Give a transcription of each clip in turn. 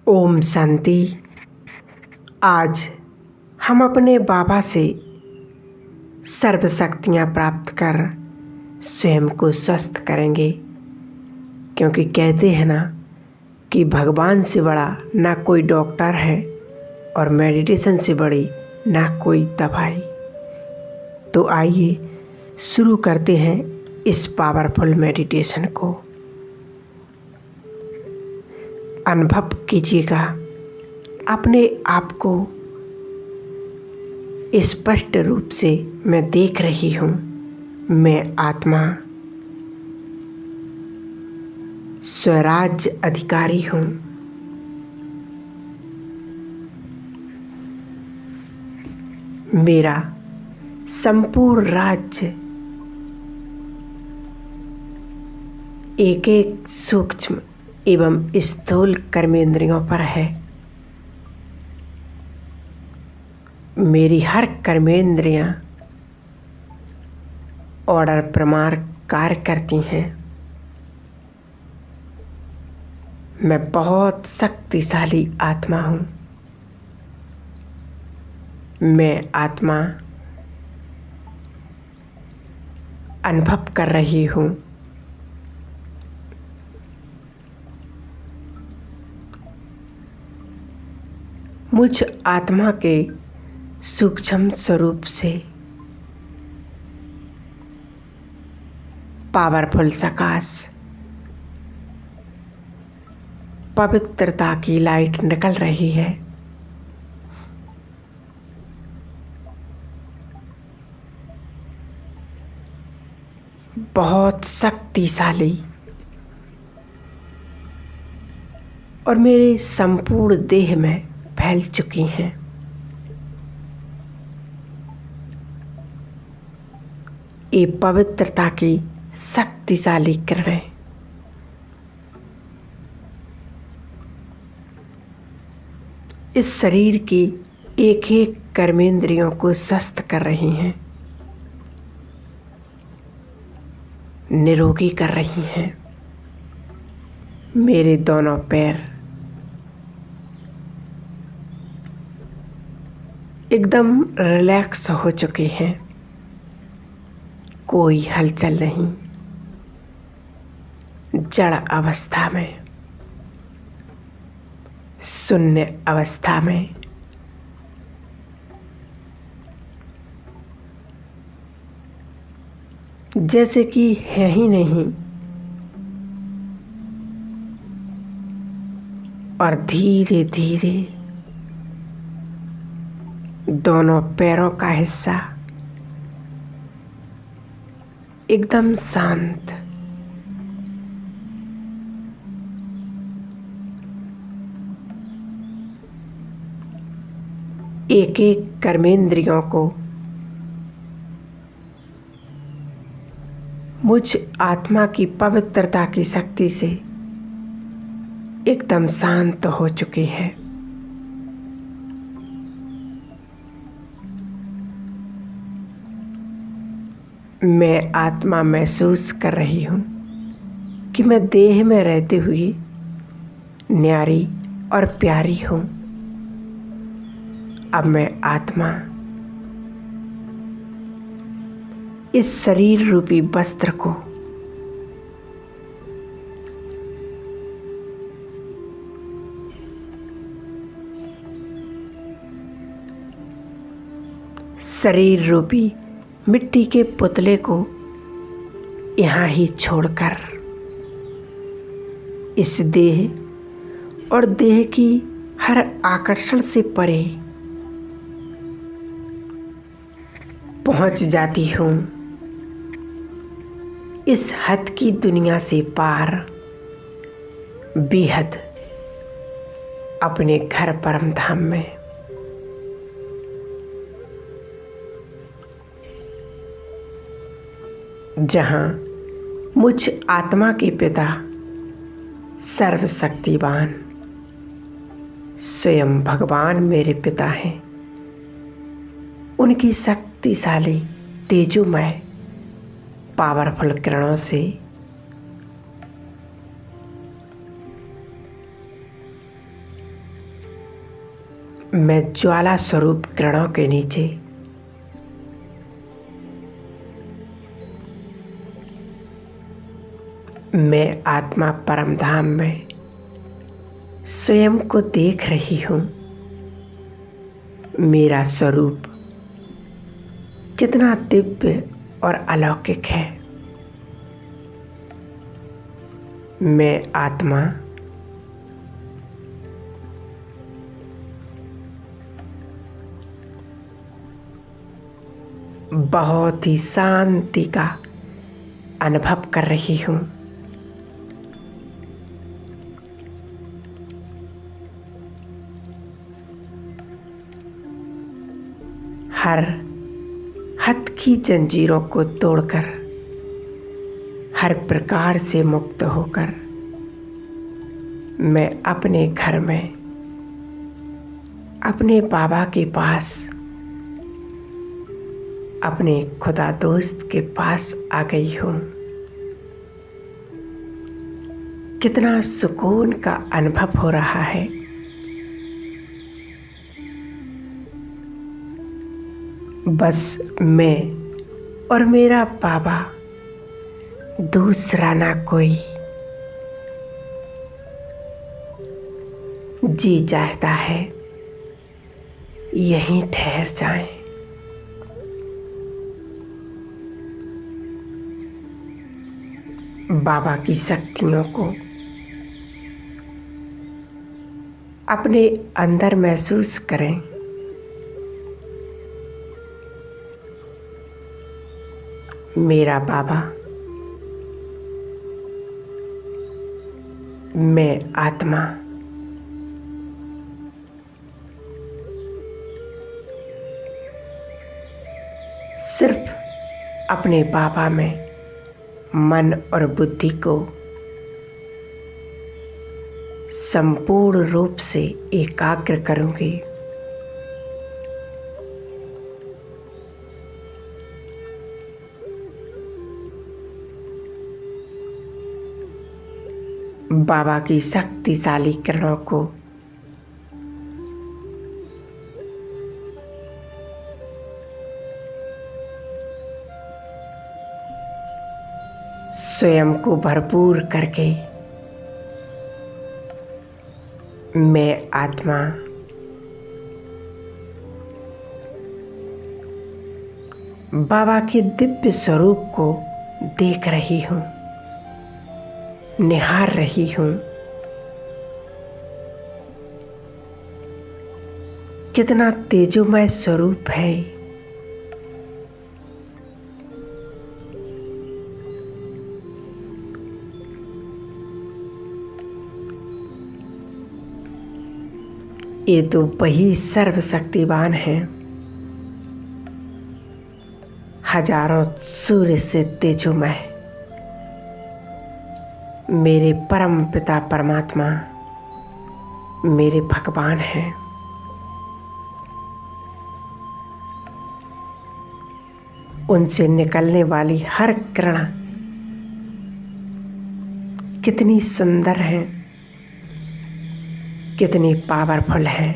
ओम शांति। आज हम अपने बाबा से सर्व शक्तियाँ प्राप्त कर स्वयं को स्वस्थ करेंगे, क्योंकि कहते हैं ना कि भगवान से बड़ा ना कोई डॉक्टर है और मेडिटेशन से बड़ी ना कोई दवाई। तो आइए शुरू करते हैं इस पावरफुल मेडिटेशन को। अनुभव कीजिएगा अपने आप को स्पष्ट रूप से। मैं देख रही हूँ, मैं आत्मा स्वराज्य अधिकारी हूँ। मेरा संपूर्ण राज्य एक एक सूक्ष्म एवं स्थूल कर्मेंद्रियों पर है। मेरी हर कर्मेंद्रियां ऑर्डर प्रमाण कार्य करती हैं। मैं बहुत शक्तिशाली आत्मा हूँ। मैं आत्मा अनुभव कर रही हूँ। मुझ आत्मा के सूक्ष्म स्वरूप से पावरफुल प्रकाश, पवित्रता की लाइट निकल रही है। बहुत शक्तिशाली, और मेरे संपूर्ण देह में फैल चुकी हैं। ये पवित्रता की शक्तिशाली किरणें इस शरीर की एक एक कर्मेंद्रियों को स्वस्थ कर रही हैं, निरोगी कर रही हैं। मेरे दोनों पैर एकदम रिलैक्स हो चुके हैं। कोई हलचल नहीं, जड़ अवस्था में, शून्य अवस्था में। जैसे कि है ही नहीं, और धीरे धीरे दोनों पैरों का हिस्सा एकदम शांत, एक एक कर्मेंद्रियों को मुझ आत्मा की पवित्रता की शक्ति से एकदम शांत हो चुकी है। मैं आत्मा महसूस कर रही हूँ कि मैं देह में रहते हुए न्यारी और प्यारी हूँ। अब मैं आत्मा इस शरीर रूपी वस्त्र को शरीर रूपी मिट्टी के पुतले को यहाँ ही छोड़कर इस देह और देह की हर आकर्षण से परे पहुंच जाती हूँ इस हद की दुनिया से पार, बेहद अपने घर परम धाम में। जहाँ मुझ आत्मा के पिता सर्वशक्तिवान स्वयं भगवान मेरे पिता हैं। उनकी शक्तिशाली तेजोमय पावरफुल किरणों से मैं ज्वाला स्वरूप किरणों के नीचे मैं आत्मा परमधाम में स्वयं को देख रही हूँ। मेरा स्वरूप कितना दिव्य और अलौकिक है। मैं आत्मा बहुत ही शांति का अनुभव कर रही हूँ। हर हद की जंजीरों को तोड़कर, हर प्रकार से मुक्त होकर मैं अपने घर में अपने बाबा के पास, अपने खुदा दोस्त के पास आ गई हूँ। कितना सुकून का अनुभव हो रहा है। बस मैं और मेरा बाबा, दूसरा ना कोई। जी चाहता है यहीं ठहर जाएं। बाबा की शक्तियों को अपने अंदर महसूस करें। मेरा बाबा, मैं आत्मा सिर्फ अपने बाबा में मन और बुद्धि को संपूर्ण रूप से एकाग्र करूंगी। बाबा की शक्तिशाली किरणों को स्वयं को भरपूर करके मैं आत्मा बाबा के दिव्य स्वरूप को देख रही हूँ, निहार रही हूँ। कितना तेजोमय स्वरूप है। ये तो वही सर्वशक्तिवान है, हजारों सूर्य से तेजोमय मेरे परम पिता परमात्मा मेरे भगवान हैं। उनसे निकलने वाली हर किरण कितनी सुंदर है, कितनी पावरफुल है।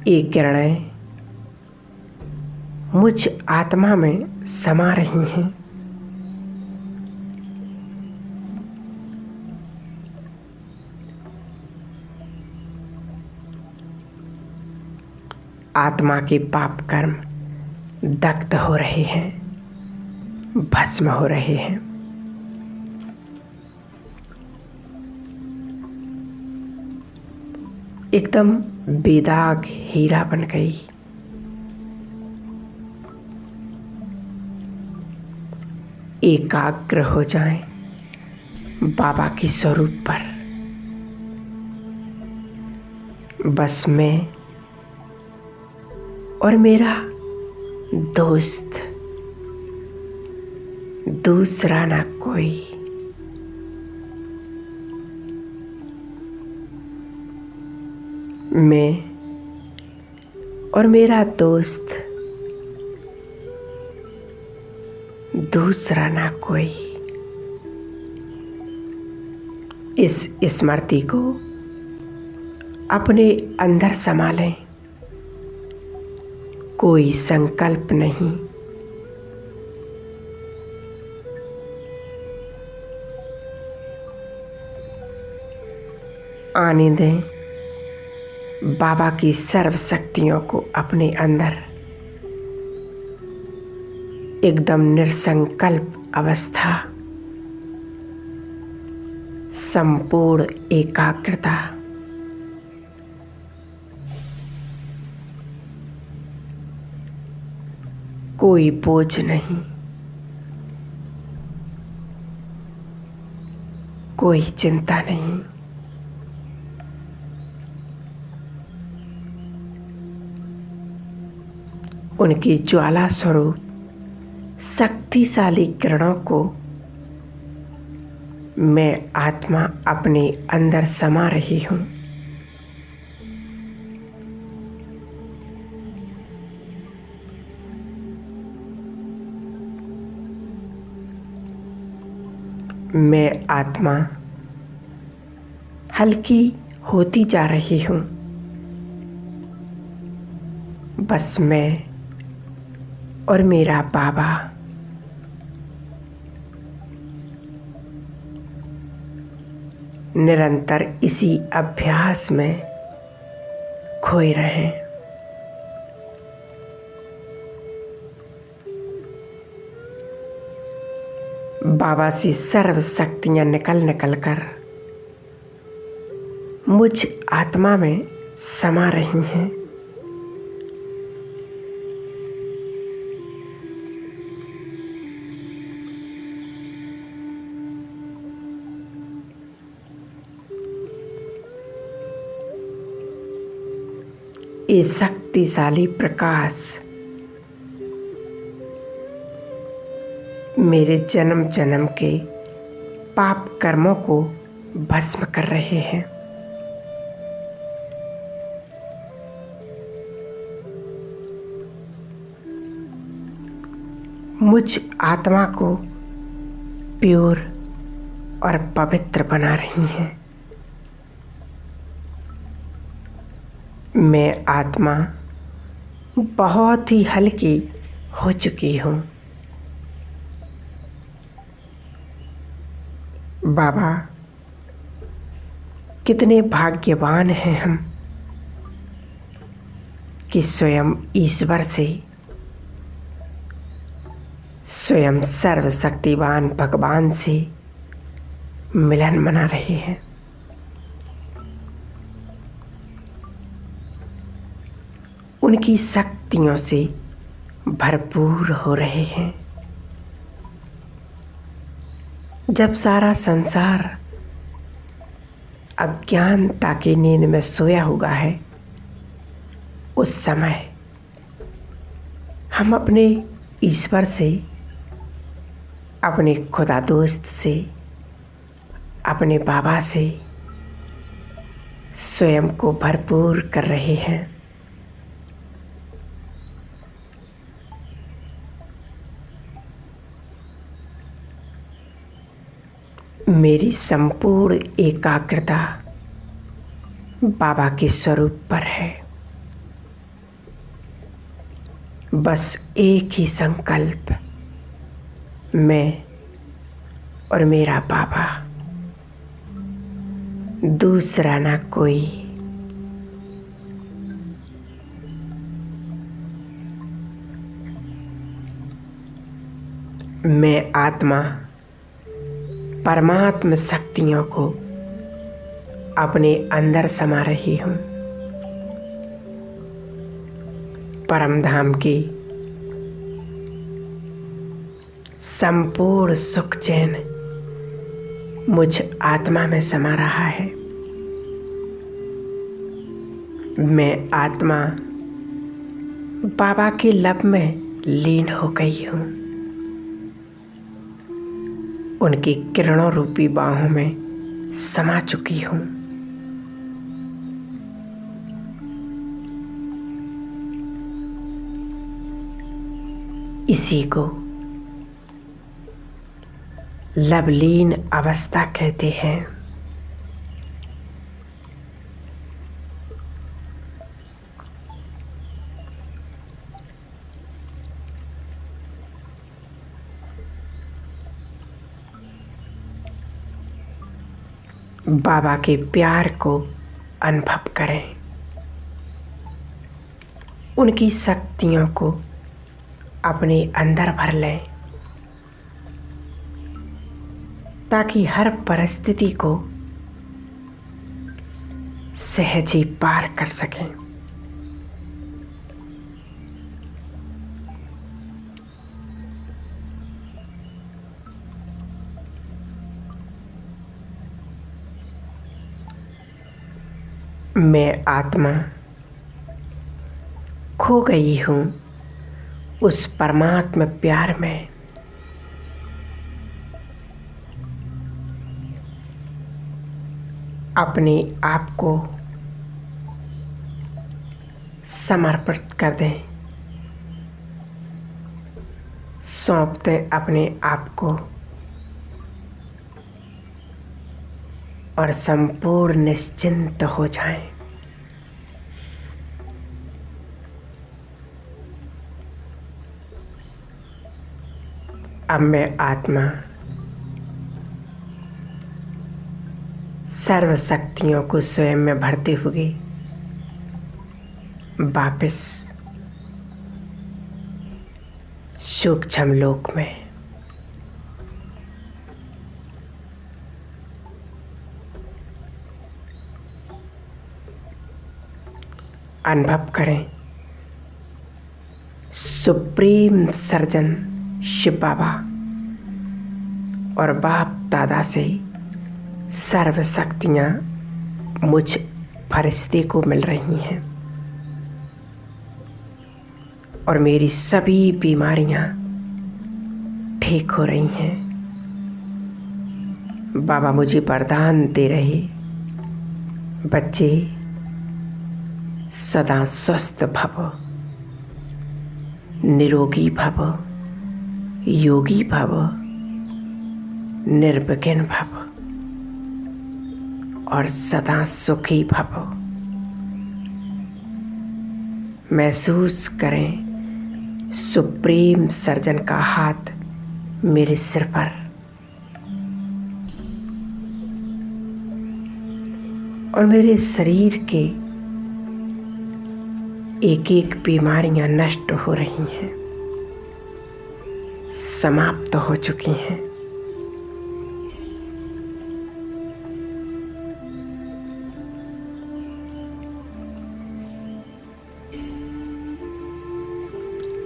ये किरणें मुझ आत्मा में समा रही हैं। आत्मा के पाप कर्म दग्ध हो रहे हैं, भस्म हो रहे हैं। एकदम बेदाग हीरा बन गई। एकाग्र हो जाएं बाबा की स्वरूप पर। बस मैं और मेरा दोस्त, दूसरा ना कोई। मैं और मेरा दोस्त, दूसरा ना कोई। इस स्मृति को अपने अंदर समा लें। कोई संकल्प नहीं, आने दें बाबा की सर्व शक्तियों को अपने अंदर। एकदम निसंकल्प अवस्था, संपूर्ण एकाग्रता। कोई बोझ नहीं, कोई चिंता नहीं। उनकी ज्वाला स्वरूप शक्तिशाली किरणों को मैं आत्मा अपने अंदर समा रही हूँ। मैं आत्मा हल्की होती जा रही हूँ। बस मैं और मेरा बाबा निरंतर इसी अभ्यास में खोए रहें। बाबा से सर्व शक्तियाँ निकल कर मुझ आत्मा में समा रही हैं। ये शक्तिशाली प्रकाश मेरे जन्म जन्म के पाप कर्मों को भस्म कर रहे हैं। मुझ आत्मा को प्योर और पवित्र बना रही हैं। मैं आत्मा बहुत ही हल्की हो चुकी हूँ। बाबा, कितने भाग्यवान हैं हम कि स्वयं ईश्वर से, स्वयं सर्वशक्तिवान भगवान से मिलन मना रहे हैं। उनकी शक्तियों से भरपूर हो रहे हैं। जब सारा संसार अज्ञानता की नींद में सोया हुआ है, उस समय हम अपने ईश्वर से, अपने खुदा दोस्त से, अपने बाबा से स्वयं को भरपूर कर रहे हैं। मेरी संपूर्ण एकाग्रता बाबा के स्वरूप पर है। बस एक ही संकल्प, मैं और मेरा बाबा, दूसरा ना कोई। मैं आत्मा परमात्म शक्तियों को अपने अंदर समा रही हूँ। परम धाम की संपूर्ण सुख चैन मुझ आत्मा में समा रहा है। मैं आत्मा बाबा के लब में लीन हो गई हूँ। उनकी किरणों रूपी बाहों में समा चुकी हूँ। इसी को लवलीन अवस्था कहते हैं। बाबा के प्यार को अनुभव करें, उनकी शक्तियों को अपने अंदर भर लें, ताकि हर परिस्थिति को सहज ही पार कर सकें। मैं आत्मा खो गई हूँ उस परमात्मा प्यार में। अपने आप को समर्पित कर दें, सौंप दें अपने आप को और संपूर्ण निश्चिंत हो जाएं। अब मैं आत्मा सर्व शक्तियों को स्वयं में भरते हुए वापस सूक्ष्म लोक में अनुभव करें। सुप्रीम सर्जन शिव बाबा और बाप दादा से सर्व शक्तियाँ मुझ फरिश्ते को मिल रही हैं और मेरी सभी बीमारियाँ ठीक हो रही हैं। बाबा मुझे वरदान दे रहे, बच्चे सदा स्वस्थ भव, निरोगी भव, योगी भव, निर्विघ्न भव और सदा सुखी भव। महसूस करें सुप्रीम सर्जन का हाथ मेरे सिर पर और मेरे शरीर के एक एक बीमारियां नष्ट हो रही हैं, समाप्त हो चुकी हैं।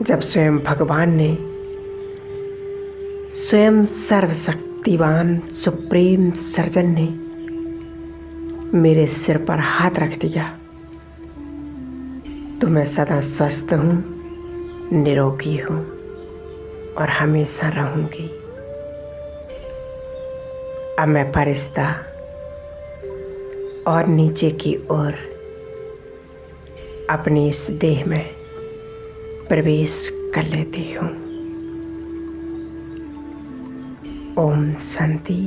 जब स्वयं भगवान ने, स्वयं सर्वशक्तिवान सुप्रीम सर्जन ने मेरे सिर पर हाथ रख दिया, तो मैं सदा स्वस्थ हूँ, निरोगी हूँ और हमेशा रहूँगी। अब मैं फरिश्ता और नीचे की ओर अपनी इस देह में प्रवेश कर लेती हूँ। ओम शांति।